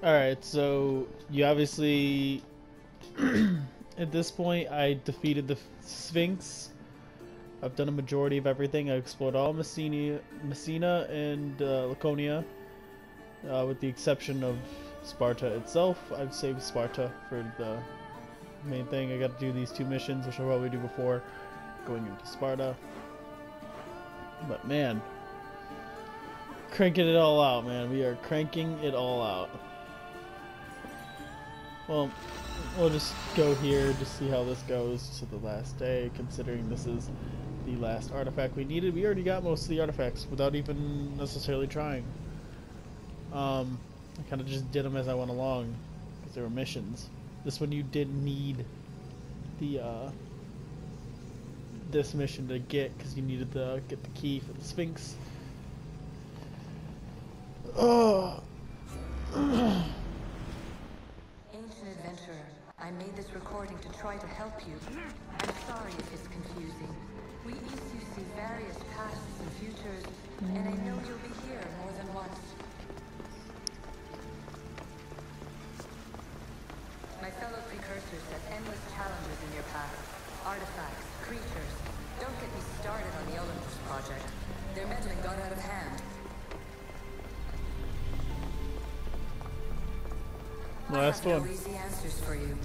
Alright, so you obviously at this point I defeated the Sphinx. I've done a majority of everything. I explored all Messina and Laconia, with the exception of Sparta itself. I've saved Sparta for the main thing. I got to do these two missions, which I'll probably do before going into Sparta. But man, cranking it all out, man. We are cranking it all out. Well, we'll just go here to see how this goes to the last day, considering this is the last artifact we needed. We already got most of the artifacts without even necessarily trying. I kind of just did them as I went along because they were missions. This one you did need the this mission to get because you needed to get the key for the Sphinx. Oh. Ancient adventurer, I made this recording to try to help you. I'm sorry if it's confusing. We each see various pasts and futures, and I know you'll be here more than once. My fellow precursors set endless challenges in your path. Artifacts, creatures. Don't get me started on the Atlantis project. Their meddling got out of hand. Last I have one. no easy answers for you.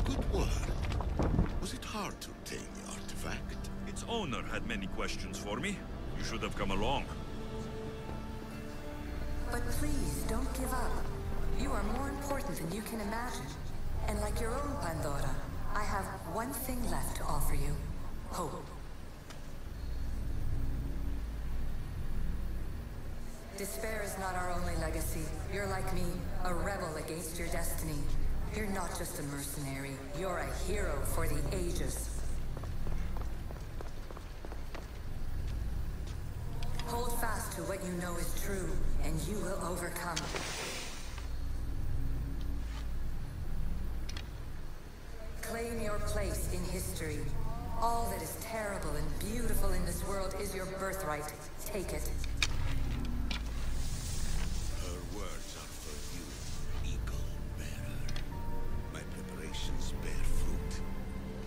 Good work. Was it hard to obtain the artifact? Its owner had many questions for me. You should have come along. But please, don't give up. You are more important than you can imagine. And like your own Pandora, I have one thing left to offer you. Hope. Despair is not our only legacy. You're like me, a rebel against your destiny. You're not just a mercenary, you're a hero for the ages. Hold fast to what you know is true, and you will overcome. Claim your place in history. All that is terrible and beautiful in this world is your birthright. Take it. Her words are for you, eagle bearer. My preparations bear fruit.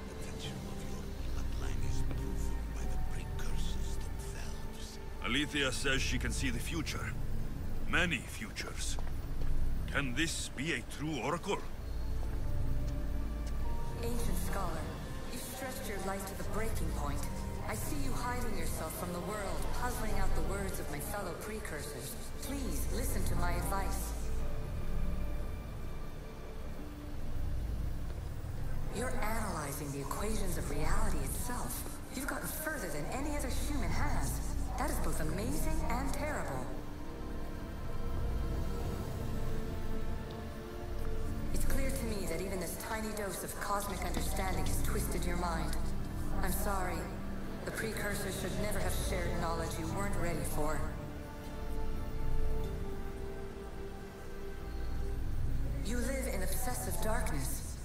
The potential of your bloodline is proven by the precursors themselves. Alethea says she can see the future. Many futures. Can this be a true oracle? Ancient scholar, you've stretched your life to the breaking point. I see you hiding yourself from the world, puzzling out the words of my fellow precursors. Please, listen to my advice. You're analyzing the equations of reality itself. You've gotten further than any other human has. That is both amazing and terrible. It's clear to me that even this tiny dose of cosmic understanding has twisted your mind. I'm sorry. The precursors should never have shared knowledge you weren't ready for. You live in obsessive darkness.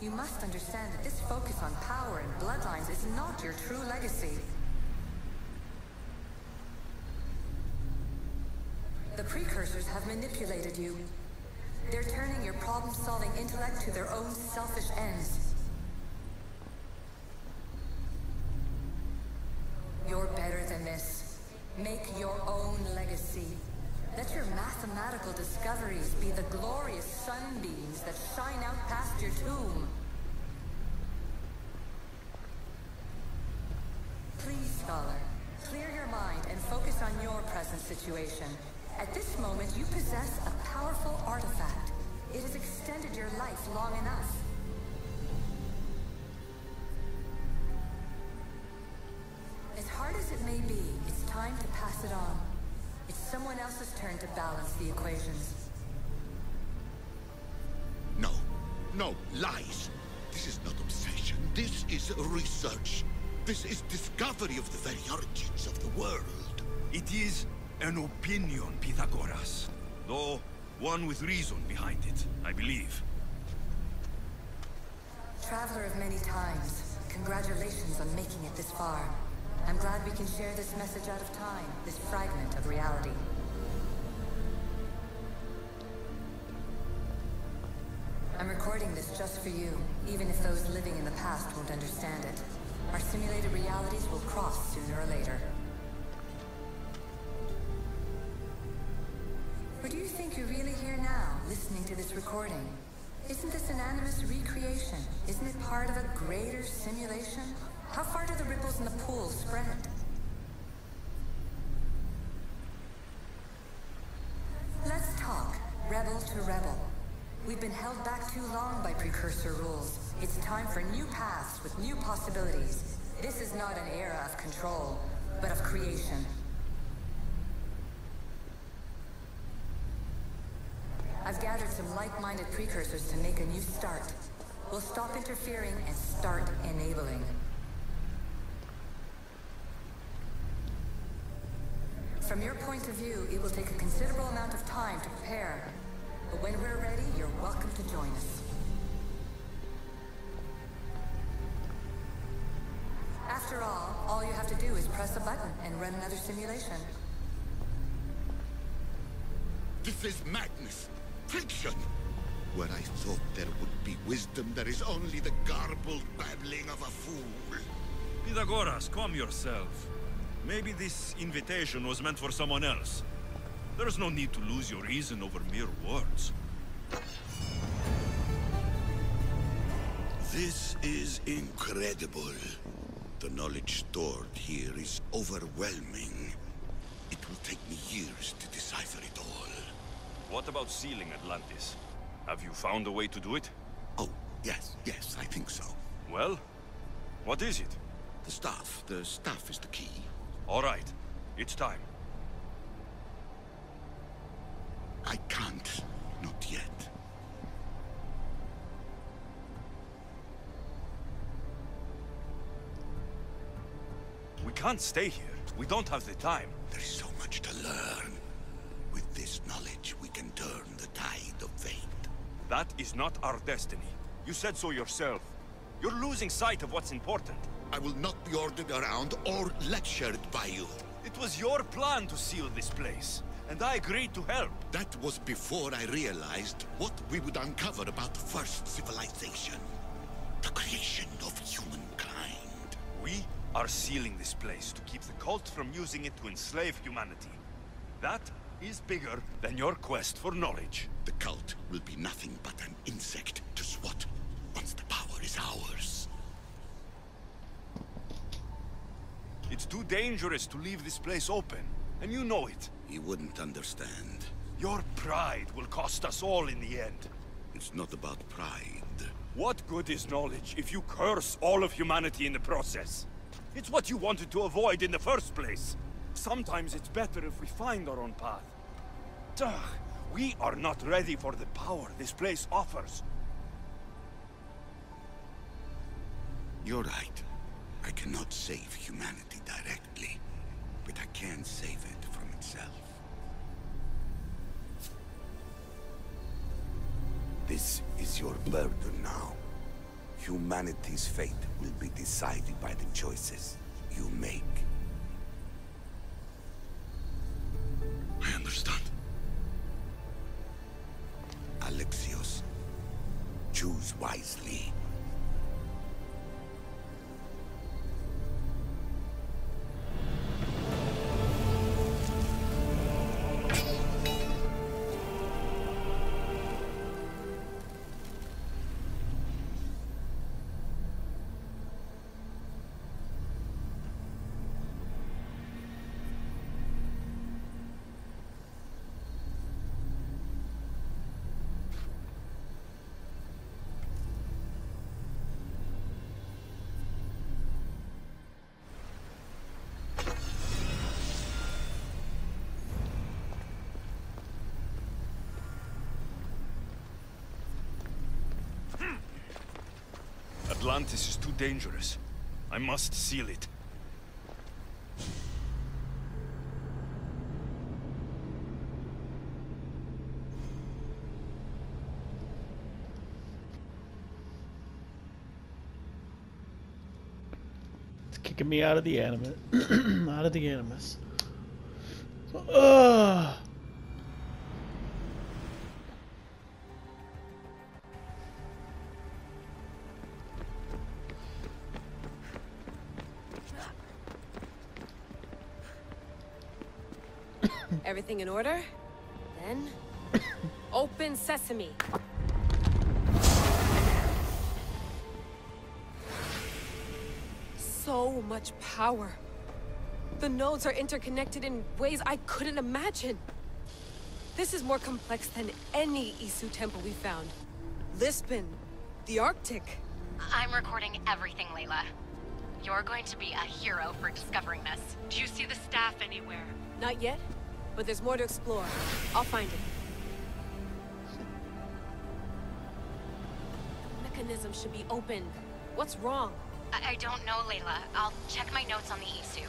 You must understand that this focus on power and bloodlines is not your true legacy. The precursors have manipulated you. They're turning your problem-solving intellect to their own selfish ends. You're better than this. Make your own legacy. Let your mathematical discoveries be the glorious sunbeams that shine out past your tomb. Please, scholar, clear your mind and focus on your present situation. At this moment, you possess a powerful artifact. It has extended your life long enough. As hard as it may be, it's time to pass it on. It's someone else's turn to balance the equations. No, no, lies. This is not obsession. This is research. This is discovery of the very origins of the world. It is An opinion, Pythagoras. Though, one with reason behind it, I believe. Traveler of many times, congratulations on making it this far. I'm glad we can share this message out of time, this fragment of reality. I'm recording this just for you, even if those living in the past won't understand it. Our simulated realities will cross sooner or later. Or do you think you're really here now, listening to this recording? Isn't this an animus recreation? Isn't it part of a greater simulation? How far do the ripples in the pool spread? Let's talk, rebel to rebel. We've been held back too long by precursor rules. It's time for new paths with new possibilities. This is not an era of control, but of creation. I've gathered some like-minded precursors to make a new start. We'll stop interfering and start enabling. From your point of view, it will take a considerable amount of time to prepare. But when we're ready, you're welcome to join us. After all you have to do is press a button and run another simulation. This is madness. Fiction. Where I thought there would be wisdom, there is only the garbled babbling of a fool. Pythagoras, calm yourself. Maybe this invitation was meant for someone else. There's no need to lose your reason over mere words. This is incredible. The knowledge stored here is overwhelming. It will take me years to decipher it all. What about sealing Atlantis? Have you found a way to do it? Oh, yes, I think so. Well, what is it? The staff is the key. All right, it's time. I can't. Not yet. We can't stay here. We don't have the time. There is so much to learn. With this knowledge, we can turn the tide of fate. That is not our destiny. You said so yourself. You're losing sight of what's important. I will not be ordered around or lectured by you. It was your plan to seal this place, and I agreed to help. That was before I realized what we would uncover about the first civilization. The creation of humankind. We are sealing this place to keep the cult from using it to enslave humanity. That is bigger than your quest for knowledge. The cult will be nothing but an insect to swat once the power is ours. It's too dangerous to leave this place open, and you know it. He wouldn't understand. Your pride will cost us all in the end. It's not about pride. What good is knowledge if you curse all of humanity in the process? It's what you wanted to avoid in the first place. Sometimes it's better if we find our own path. Ugh, we are not ready for the power this place offers. You're right. I cannot save humanity directly, but I can save it from itself. This is your burden now. Humanity's fate will be decided by the choices you make. I understand. Alexios, choose wisely. Atlantis is too dangerous. I must seal it. Kicking me out of the anime. Out of the animus. Ugh. Everything in order? Then... open sesame. So much power. The nodes are interconnected in ways I couldn't imagine. This is more complex than any Isu temple we found. Lisbon, the Arctic. I'm recording everything, Layla. You're going to be a hero for discovering this. Do you see the staff anywhere? Not yet, but there's more to explore. I'll find it. The mechanism should be open. What's wrong? I don't know, Layla. I'll check my notes on the Isu.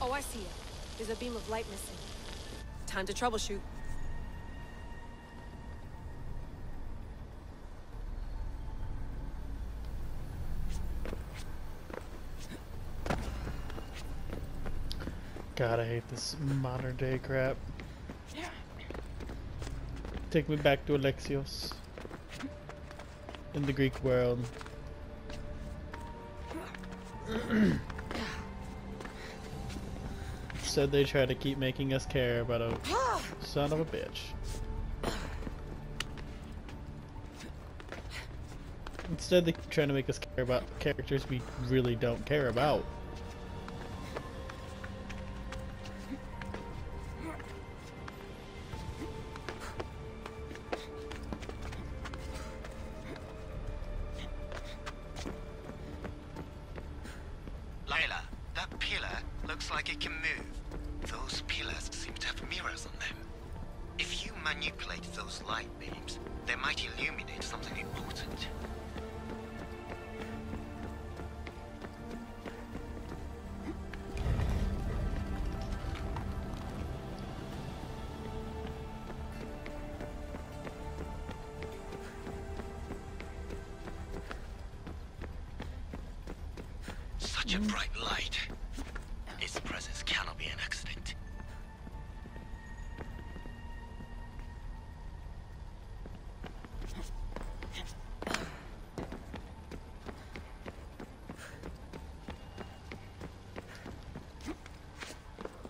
Oh, I see it. There's a beam of light missing. Time to troubleshoot. God, I hate this modern day crap. Take me back to Alexios. In the Greek world. Said they try to keep making us care about a son of a bitch. Instead, they're trying to make us care about characters we really don't care about. Layla, that pillar looks like it can move. Those pillars seem to have mirrors on them. If you manipulate those light beams, they might illuminate something important. Such a bright light. Its presence cannot be an accident.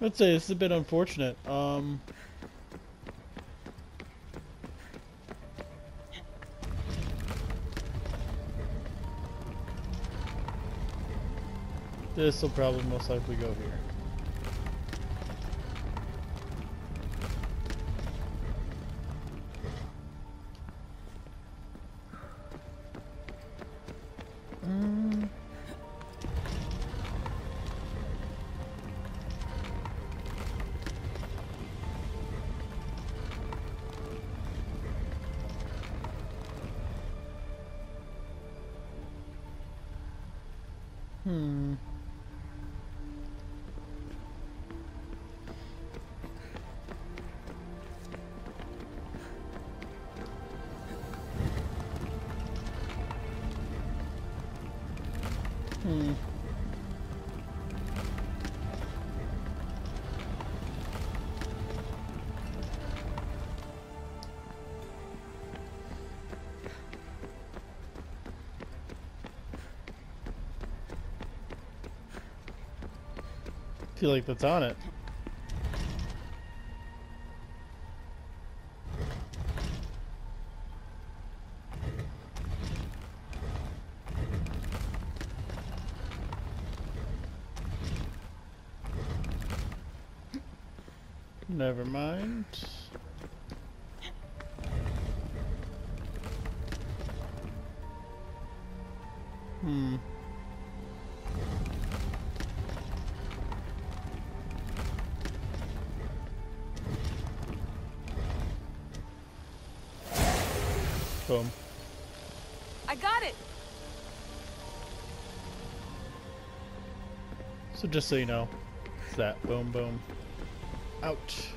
I'd say this is a bit unfortunate. This will probably most likely go here. I feel like that's on it. Never mind. Boom. I got it! So just so you know, it's that. Boom, boom. Ouch.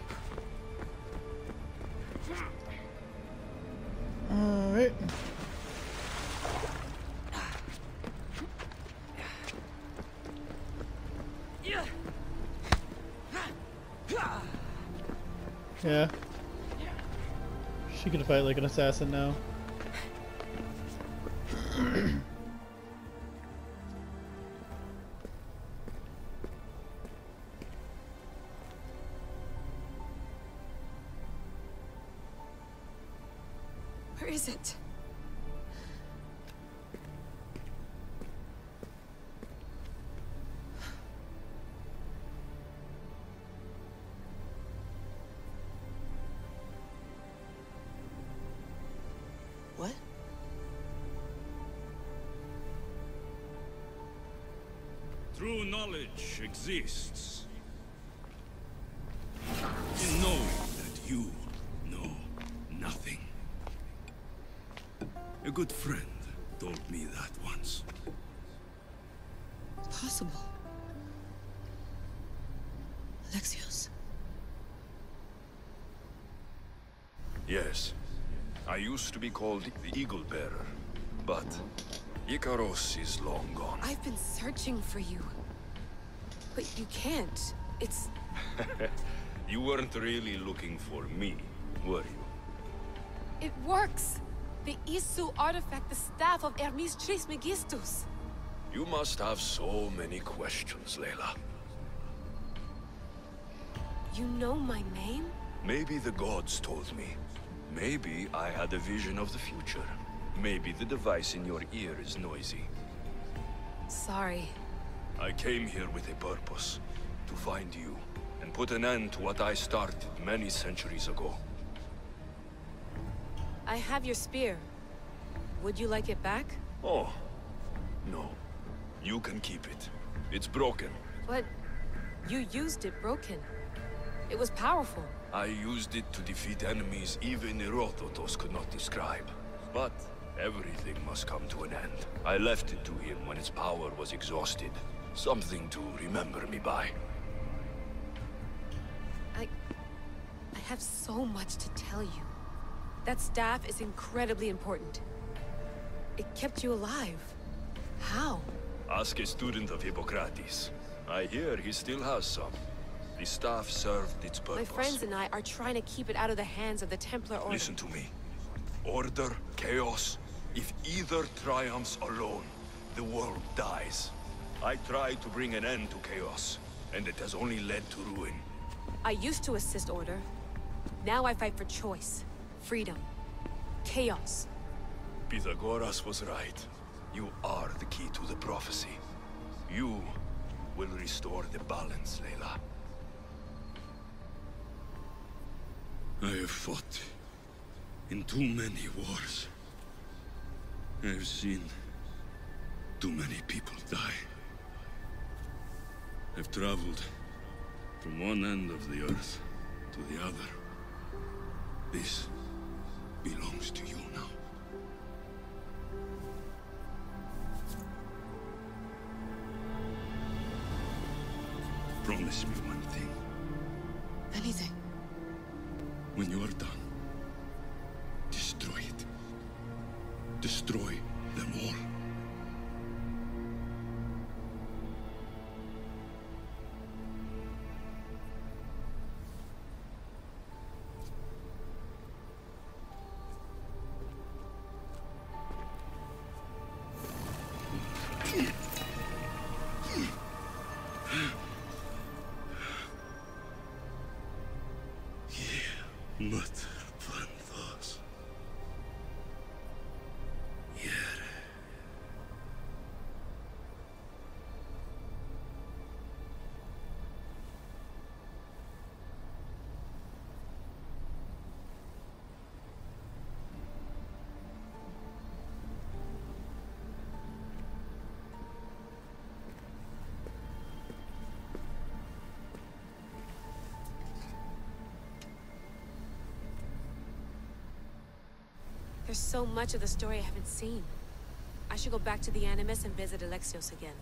Alright. Yeah. She can fight like an assassin now. Where is it? What? True knowledge exists in knowing that you know nothing. A good friend told me that once. Possible. Alexios. Yes. I used to be called the Eagle Bearer, but Icaros is long gone. I've been searching for you. But you can't. It's... You weren't really looking for me, were you? It works! The Isu artifact, the staff of Hermes Trismegistus. You must have so many questions, Layla. You know my name? Maybe the gods told me. Maybe I had a vision of the future. Maybe the device in your ear is noisy. Sorry. I came here with a purpose. To find you, and put an end to what I started many centuries ago. I have your spear. Would you like it back? Oh, no. You can keep it. It's broken. But you used it broken. It was powerful. I used it to defeat enemies even Herodotus could not describe. But everything must come to an end. I left it to him when its power was exhausted. Something to remember me by. I have so much to tell you. That staff is incredibly important. It kept you alive. How? Ask a student of Hippocrates. I hear he still has some. The staff served its purpose. My friends and I are trying to keep it out of the hands of the Templar Order. Listen to me. Order, chaos. If either triumphs alone, the world dies. I tried to bring an end to chaos, and it has only led to ruin. I used to assist Order. Now I fight for choice, freedom, chaos. Pythagoras was right. You are the key to the prophecy. You will restore the balance, Layla. I have fought in too many wars. I have seen too many people die. I've traveled from one end of the earth to the other. This belongs to you now. Promise me one thing. Anything. When you are done, destroy it. Destroy them all. There's so much of the story I haven't seen. I should go back to the Animus and visit Alexios again.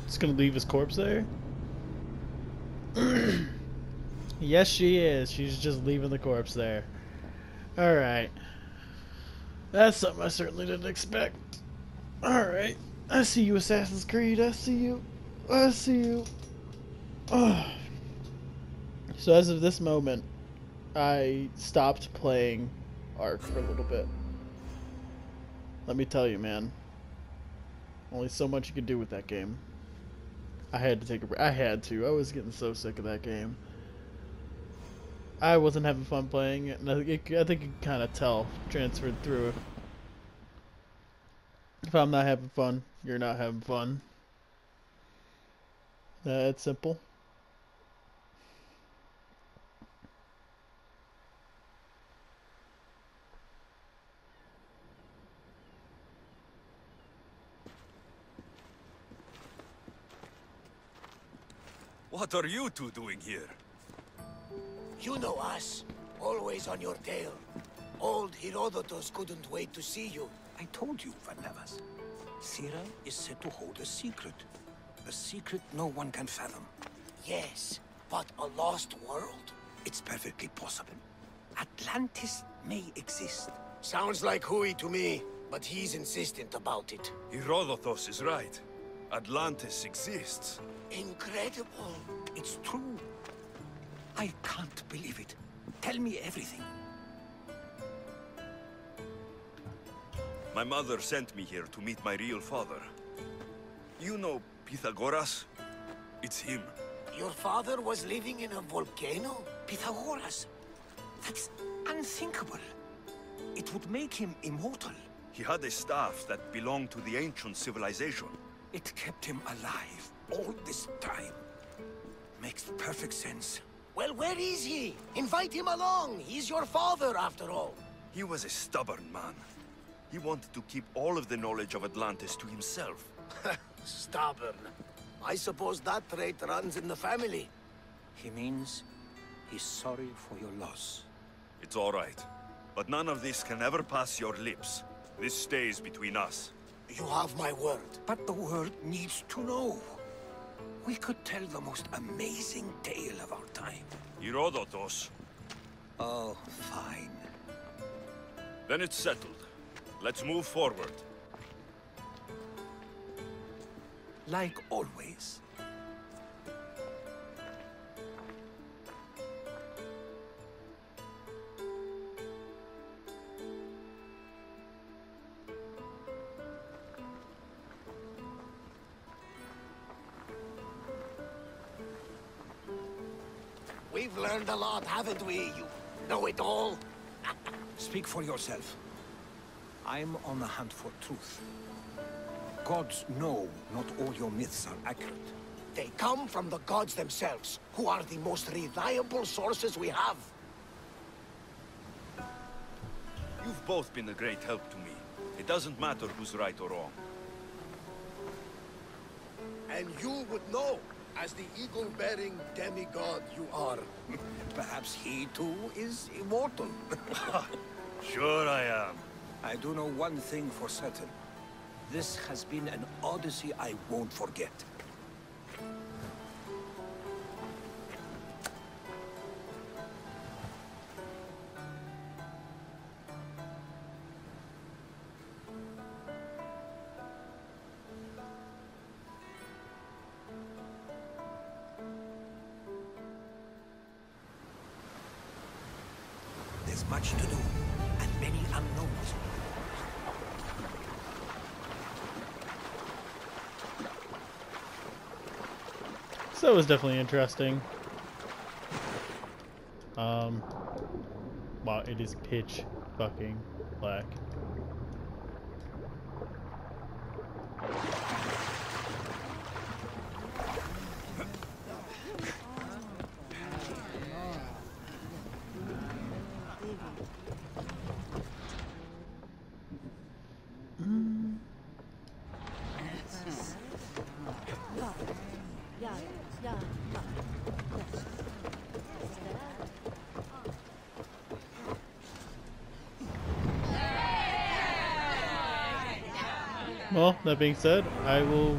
Just gonna leave his corpse there? Yes, she is. She's just leaving the corpse there. Alright. That's something I certainly didn't expect. Alright. I see you, Assassin's Creed. I see you. I see you. Ugh. So as of this moment, I stopped playing Ark for a little bit. Let me tell you, man. Only so much you could do with that game. I had to take a break. I had to. I was getting so sick of that game. I wasn't having fun playing it, and I think you can kind of tell transferred through it. If I'm not having fun, you're not having fun. It's simple. What are you two doing here? You know us. Always on your tail. Old Herodotus couldn't wait to see you. I told you, Varnavas. Sira is said to hold a secret. A secret no one can fathom. Yes, but a lost world? It's perfectly possible. Atlantis may exist. Sounds like Hui to me, but he's insistent about it. Herodotus is right. Atlantis exists. Incredible. It's true. I can't believe it. Tell me everything. My mother sent me here to meet my real father. You know Pythagoras? It's him. Your father was living in a volcano? Pythagoras? That's unthinkable. It would make him immortal. He had a staff that belonged to the ancient civilization. It kept him alive all this time. Makes perfect sense. Well, where is he? Invite him along. He's your father, after all. He was a stubborn man. He wanted to keep all of the knowledge of Atlantis to himself. Stubborn. I suppose that trait runs in the family. He means he's sorry for your loss. It's all right. But none of this can ever pass your lips. This stays between us. You have my word. But the world needs to know. We could tell the most amazing tale of our time. Herodotus. Oh, fine. Then it's settled. Let's move forward. Like always. We've learned a lot, haven't we, you know-it-all? Speak for yourself. I'm on the hunt for truth. Gods know not all your myths are accurate. They come from the gods themselves, who are the most reliable sources we have. You've both been a great help to me. It doesn't matter who's right or wrong. And you would know, as the eagle-bearing demigod you are. Perhaps he too is immortal. Sure I am. I do know one thing for certain. This has been an odyssey I won't forget. There's much to do, and many unknowns. So it was definitely interesting. Wow, it is pitch fucking black. Well, that being said, I will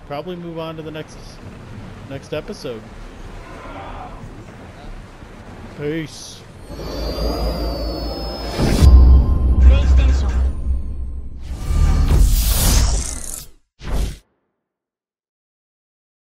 probably move on to the next episode. Peace.